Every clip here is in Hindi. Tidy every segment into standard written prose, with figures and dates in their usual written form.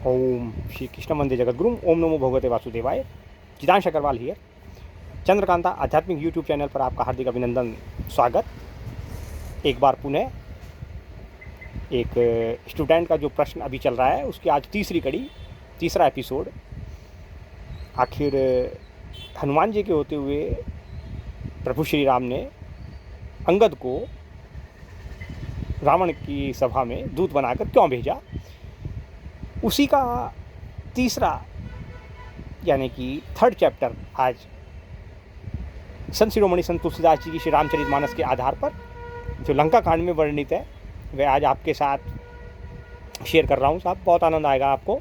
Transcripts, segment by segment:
ओम श्री कृष्ण वंदे जगद्गुरु। ओम नमो भगवते वासुदेवाय। जितांश अग्रवाल हियर। चंद्रकांता आध्यात्मिक यूट्यूब चैनल पर आपका हार्दिक अभिनंदन, स्वागत। एक बार पुनः एक स्टूडेंट का जो प्रश्न अभी चल रहा है उसकी आज तीसरी कड़ी, तीसरा एपिसोड। आखिर हनुमान जी के होते हुए प्रभु श्री राम ने अंगद को रावण की सभा में दूत बनाकर क्यों भेजा, उसी का तीसरा यानी कि थर्ड चैप्टर आज संत शिरोमणि संत तुलसीदास जी की श्री रामचरितमानस के आधार पर जो लंका कांड में वर्णित है वह आज आपके साथ शेयर कर रहा हूँ साहब। बहुत आनंद आएगा आपको।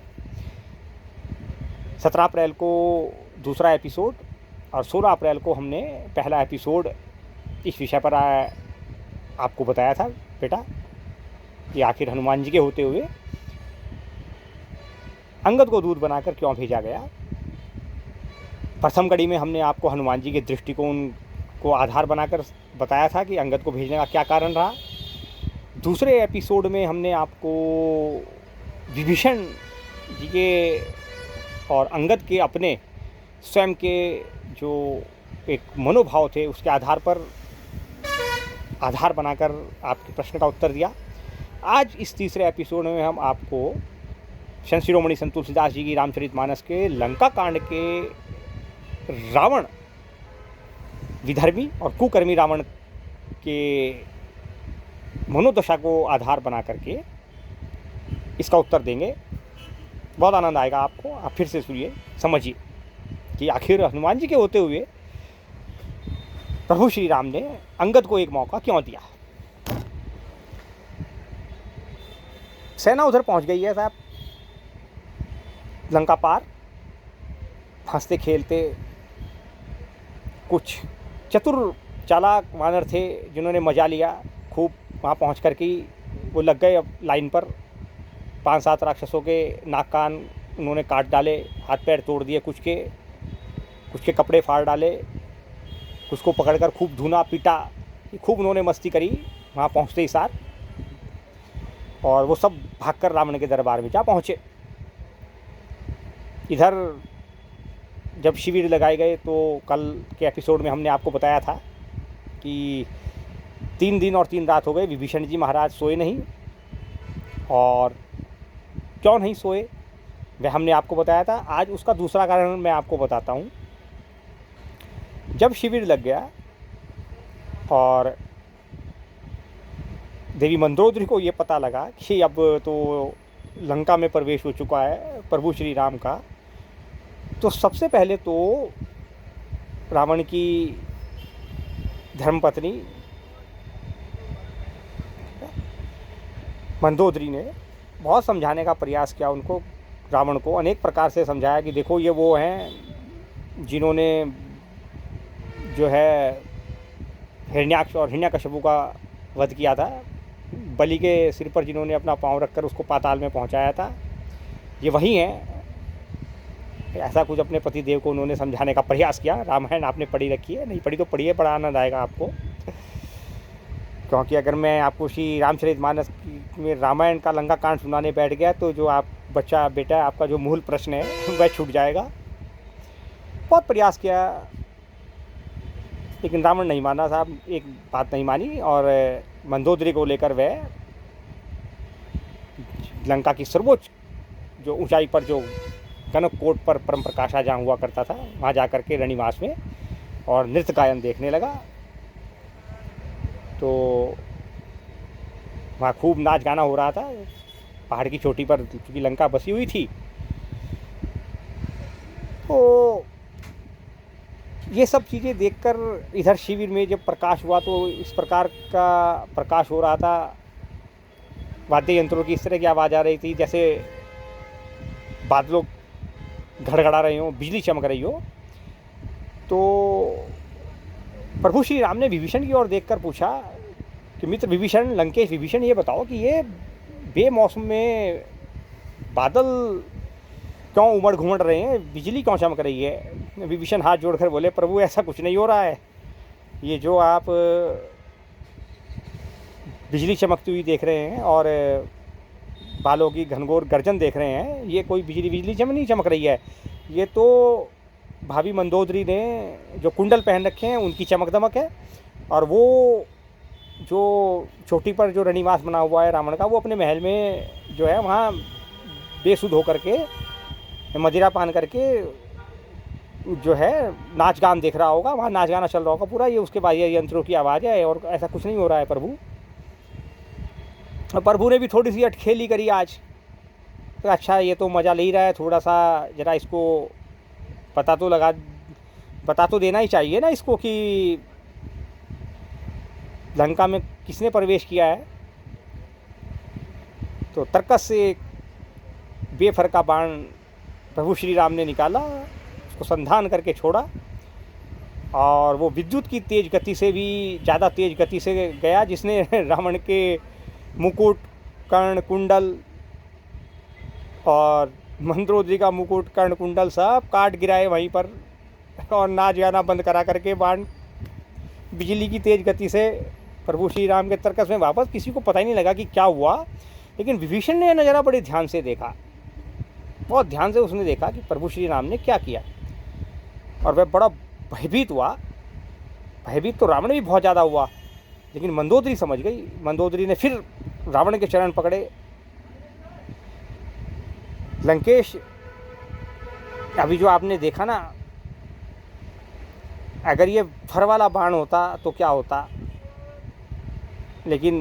17 अप्रैल को दूसरा एपिसोड और 16 अप्रैल को हमने पहला एपिसोड इस विषय पर आपको बताया था बेटा कि आखिर हनुमान जी के होते हुए अंगद को दूत बनाकर क्यों भेजा गया। प्रथम कड़ी में हमने आपको हनुमान जी के दृष्टिकोण को आधार बनाकर बताया था कि अंगद को भेजने का क्या कारण रहा। दूसरे एपिसोड में हमने आपको विभीषण जी के और अंगद के अपने स्वयं के जो एक मनोभाव थे उसके आधार बनाकर आपके प्रश्न का उत्तर दिया। आज इस तीसरे एपिसोड में हम आपको संत शिरोमणि संत तुलसीदास जी की रामचरितमानस के लंका कांड के रावण, विधर्मी और कुकर्मी रावण के मनोदशा को आधार बना करके इसका उत्तर देंगे। बहुत आनंद आएगा आपको। आप फिर से सुनिए, समझिए कि आखिर हनुमान जी के होते हुए प्रभु श्री राम ने अंगद को एक मौका क्यों दिया। सेना उधर पहुंच गई है साहब, लंका पार। हंसते खेलते कुछ चतुर चालाक वानर थे जिन्होंने मजा लिया खूब। वहाँ पहुँच कर के वो लग गए अब लाइन पर। 5-7 राक्षसों के नाक कान उन्होंने काट डाले, हाथ पैर तोड़ दिए, कुछ के कपड़े फाड़ डाले, कुछ को पकड़कर खूब धुना पीटा। खूब उन्होंने मस्ती करी वहाँ पहुँचते ही सार। और वो सब भागकर रावण के दरबार में जा पहुँचे। इधर जब शिविर लगाए गए तो कल के एपिसोड में हमने आपको बताया था कि 3 दिन और 3 रात हो गए, विभीषण जी महाराज सोए नहीं। और क्यों नहीं सोए वह हमने आपको बताया था। आज उसका दूसरा कारण मैं आपको बताता हूँ। जब शिविर लग गया और देवी मंदोदरी को ये पता लगा कि अब तो लंका में प्रवेश हो चुका है प्रभु श्री राम का, तो सबसे पहले तो रावण की धर्मपत्नी मंदोदरी ने बहुत समझाने का प्रयास किया उनको, रावण को अनेक प्रकार से समझाया कि देखो ये वो हैं जिन्होंने जो है हिरण्याक्ष और हिरण्यकशिपु का वध किया था। बलि के सिर पर जिन्होंने अपना पांव रखकर उसको पाताल में पहुंचाया था, ये वही हैं। ऐसा कुछ अपने पति देव को उन्होंने समझाने का प्रयास किया। रामायण आपने पढ़ी रखी है, नहीं पढ़ी तो पढ़िए, बड़ा आनंद आएगा आपको। क्योंकि अगर मैं आपको श्री रामचरितमानस में रामायण का लंका कांड सुनाने बैठ गया तो जो आप बेटा आपका जो मूल प्रश्न है वह छूट जाएगा। बहुत प्रयास किया लेकिन रावण नहीं माना साहब, एक बात नहीं मानी। और मंदोदरी को लेकर वह लंका की सर्वोच्च जो ऊंचाई पर जो कनक कोट पर परम प्रकाशा जहाँ हुआ करता था वहाँ जा कर के रनिवास में और नृत्य गायन देखने लगा। तो वहाँ खूब नाच गाना हो रहा था पहाड़ की चोटी पर, क्योंकि लंका बसी हुई थी। तो ये सब चीज़ें देखकर इधर शिविर में जब प्रकाश हुआ तो इस प्रकार का प्रकाश हो रहा था, वाद्य यंत्रों की इस तरह की आवाज़ आ रही थी जैसे बादलों घड़घड़ा रहे हो, बिजली चमक रही हो। तो प्रभु श्री राम ने विभीषण की ओर देखकर पूछा कि मित्र विभीषण, लंकेश विभीषण, ये बताओ कि ये बेमौसम में बादल क्यों उमड़ घुमड़ रहे हैं, बिजली क्यों चमक रही है। विभीषण हाथ जोड़कर बोले, प्रभु ऐसा कुछ नहीं हो रहा है, ये जो आप बिजली चमकती हुई देख रहे हैं और बालों की घनघोर गर्जन देख रहे हैं, ये कोई बिजली बिजली नहीं चमक रही है, ये तो भाभी मंदोदरी ने जो कुंडल पहन रखे हैं उनकी चमक दमक है। और वो जो चोटी पर जो रनिवास बना हुआ है रावण का, वो अपने महल में जो है वहाँ बेसुध होकर के, मदिरा पान करके जो है नाच गान देख रहा होगा, वहाँ नाच गाना चल रहा होगा पूरा, ये उसके बाह्य यंत्रों की आवाज़ है और ऐसा कुछ नहीं हो रहा है प्रभु। प्रभु ने भी थोड़ी सी अटखेली करी आज, तो अच्छा ये तो मज़ा ले ही रहा है, थोड़ा सा ज़रा इसको बता तो देना ही चाहिए ना इसको कि लंका में किसने प्रवेश किया है। तो तर्कस से एक बेफरका बाण प्रभु श्री राम ने निकाला, उसको संधान करके छोड़ा और वो विद्युत की तेज गति से भी ज़्यादा तेज गति से गया, जिसने रावण के मुकुट, कर्ण, कुंडल और मंदोदरी का मुकुट, कर्ण, कुंडल सब काट गिराए वहीं पर और नाच गाना बंद करा करके बाण बिजली की तेज गति से प्रभु श्री राम के तर्कस में वापस। किसी को पता ही नहीं लगा कि क्या हुआ, लेकिन विभीषण ने नज़ारा बड़े ध्यान से देखा, बहुत ध्यान से उसने देखा कि प्रभु श्री राम ने क्या किया, और वह बड़ा भयभीत हुआ। भयभीत तो रावण भी बहुत ज़्यादा हुआ, लेकिन मंदोदरी समझ गई। मंदोदरी ने फिर रावण के चरण पकड़े। लंकेश, अभी जो आपने देखा ना, अगर ये फर वाला बाण होता तो क्या होता, लेकिन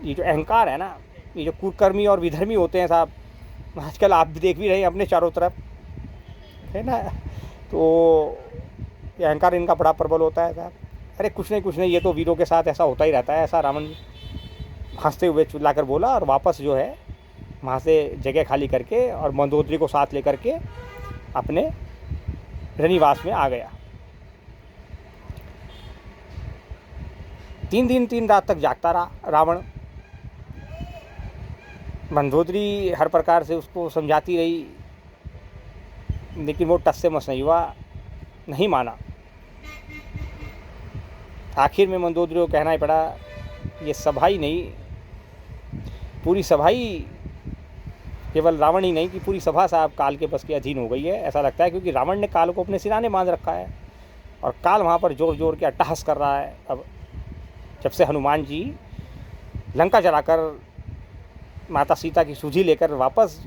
ये जो अहंकार है ना, ये जो कुकर्मी और विधर्मी होते हैं साहब, आजकल आप भी देख भी रहे हैं अपने चारों तरफ, है ना, तो ये अहंकार इनका बड़ा प्रबल होता है साहब। अरे कुछ नहीं, ये तो वीरों के साथ ऐसा होता ही रहता है। ऐसा रावण हंसते हुए चिल्लाकर बोला और वापस जो है वहाँ से जगह खाली करके और मंदोदरी को साथ लेकर के अपने रनिवास में आ गया। 3 दिन 3 रात तक जागता रहा रावण। मंदोदरी हर प्रकार से उसको समझाती रही, लेकिन वो टस से मस नहीं हुआ, नहीं माना। आखिर में मंदोदरी को कहना ही पड़ा, ये सभा ही नहीं, पूरी सभा ही, केवल रावण ही नहीं कि पूरी सभा साहब काल के बस के अधीन हो गई है, ऐसा लगता है, क्योंकि रावण ने काल को अपने सिराने बांध रखा है और काल वहाँ पर जोर जोर के अट्टहास कर रहा है। अब जब से हनुमान जी लंका चलाकर माता सीता की सूझी लेकर वापस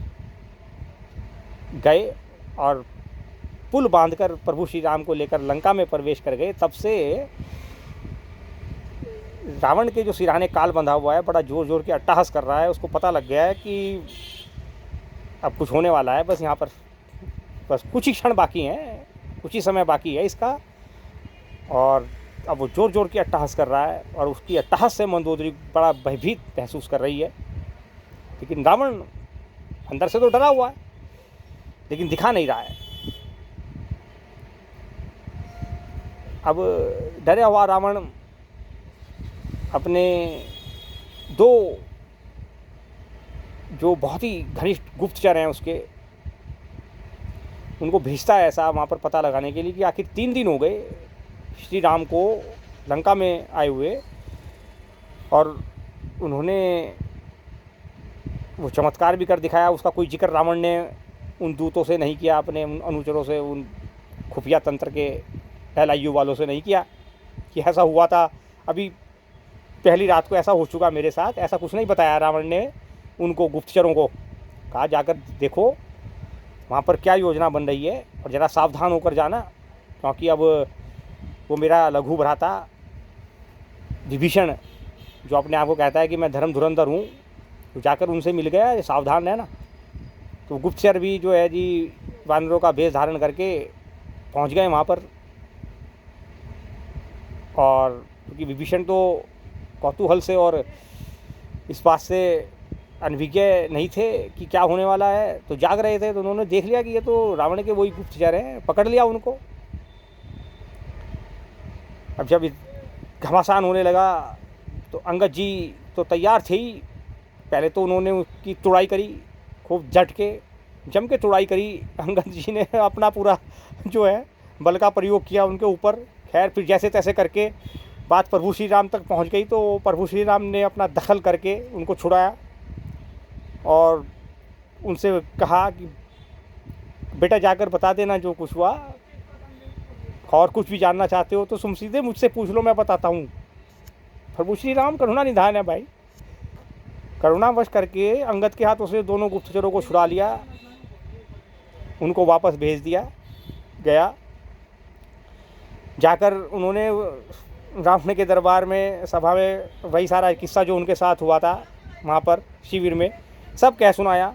गए और पुल बांधकर प्रभु श्री राम को लेकर लंका में प्रवेश कर गए, तब से रावण के जो सिराने काल बंधा हुआ है बड़ा जोर जोर के अट्टहास कर रहा है। उसको पता लग गया है कि अब कुछ होने वाला है, बस यहाँ पर बस कुछ ही क्षण बाकी हैं, कुछ ही समय बाकी है इसका, और अब वो जोर जोर के अट्टहास कर रहा है और उसकी अट्टहास से मंदोदरी बड़ा भयभीत महसूस कर रही है। लेकिन रावण अंदर से तो डरा हुआ है, लेकिन दिखा नहीं रहा है। अब डरा हुआ रावण अपने 2 जो बहुत ही घनिष्ठ गुप्तचर हैं उसके, उनको भेजता है ऐसा वहाँ पर पता लगाने के लिए कि आखिर 3 दिन हो गए श्री राम को लंका में आए हुए, और उन्होंने वो चमत्कार भी कर दिखाया। उसका कोई जिक्र रावण ने उन दूतों से नहीं किया, अपने उन अनुचरों से, उन खुफिया तंत्र के LIU वालों से नहीं किया कि ऐसा हुआ था, अभी पहली रात को ऐसा हो चुका मेरे साथ, ऐसा कुछ नहीं बताया रावण ने उनको, गुप्तचरों को। कहा जाकर देखो वहाँ पर क्या योजना बन रही है और ज़रा सावधान होकर जाना, क्योंकि अब वो मेरा लघु भ्राता विभीषण, जो अपने आप को कहता है कि मैं धर्म धुरंधर हूँ, तो जाकर उनसे मिल गया, सावधान रहना। तो गुप्तचर भी जो है जी वानरों का वेश धारण करके पहुँच गए वहाँ पर, और क्योंकि विभीषण तो कौतूहल से और इस बात से अनभिज्ञ नहीं थे कि क्या होने वाला है, तो जाग रहे थे, तो उन्होंने देख लिया कि ये तो रावण के वही गुप्तचर हैं, पकड़ लिया उनको। अब जब घमासान होने लगा तो अंगद जी तो तैयार थे ही। पहले तो उन्होंने उसकी तुड़ाई करी, खूब जट के जम के तुड़ाई करी। अंगद जी ने अपना पूरा जो है बल का प्रयोग किया उनके ऊपर। खैर फिर जैसे तैसे करके बात प्रभु श्री राम तक पहुंच गई, तो प्रभु श्री राम ने अपना दखल करके उनको छुड़ाया। और उनसे कहा कि बेटा जाकर बता देना जो कुछ हुआ, और कुछ भी जानना चाहते हो तो तुम सीधे मुझसे पूछ लो, मैं बताता हूँ। प्रभु श्री राम करुणा निधान है भाई। करुणावश करके अंगद के हाथों से दोनों गुप्तचरों को छुड़ा लिया, उनको वापस भेज दिया गया। जाकर उन्होंने रावण के दरबार में, सभा में, वही सारा किस्सा जो उनके साथ हुआ था वहाँ पर शिविर में, सब कह सुनाया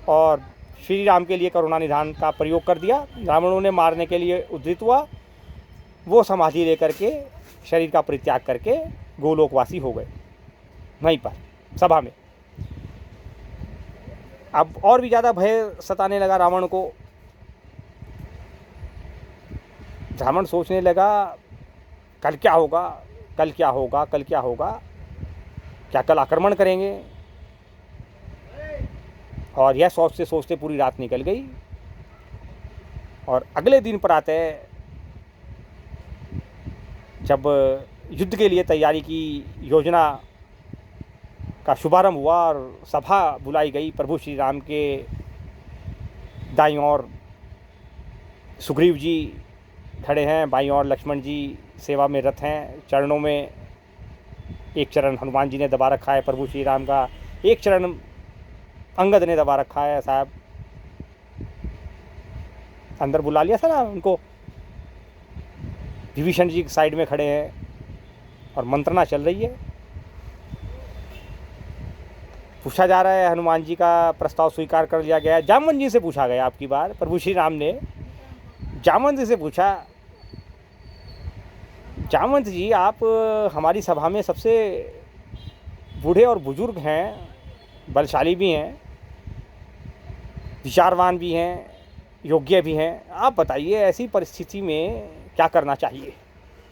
और श्री राम के लिए करुणा निधान का प्रयोग कर दिया। रावण उन्हें मारने के लिए उद्यत हुआ, वो समाधि लेकर के शरीर का परित्याग करके गोलोकवासी हो गए वहीं पर सभा में। अब और भी ज़्यादा भय सताने लगा रावण को। रावण सोचने लगा कल क्या होगा, कल क्या होगा, कल क्या होगा, क्या कल आक्रमण करेंगे। और यह सोचते सोचते पूरी रात निकल गई और अगले दिन प्रातः जब युद्ध के लिए तैयारी की योजना का शुभारंभ हुआ और सभा बुलाई गई, प्रभु श्री राम के दाईं ओर सुग्रीव जी खड़े हैं, बाईं ओर लक्ष्मण जी सेवा में रत हैं। चरणों में एक चरण हनुमान जी ने दबा रखा है प्रभु श्री राम का, एक चरण अंगद ने दबा रखा है। साहब अंदर बुला लिया था ना उनको। विभीषण जी साइड में खड़े हैं और मंत्रणा चल रही है। पूछा जा रहा है, हनुमान जी का प्रस्ताव स्वीकार कर लिया गया है। जामवंत जी से पूछा गया, आपकी बार प्रभु श्री राम ने जामवंत जी से पूछा, जामवंत जी आप हमारी सभा में सबसे बूढ़े और बुजुर्ग हैं, बलशाली भी हैं, विचारवान भी हैं, योग्य भी हैं, आप बताइए ऐसी परिस्थिति में क्या करना चाहिए।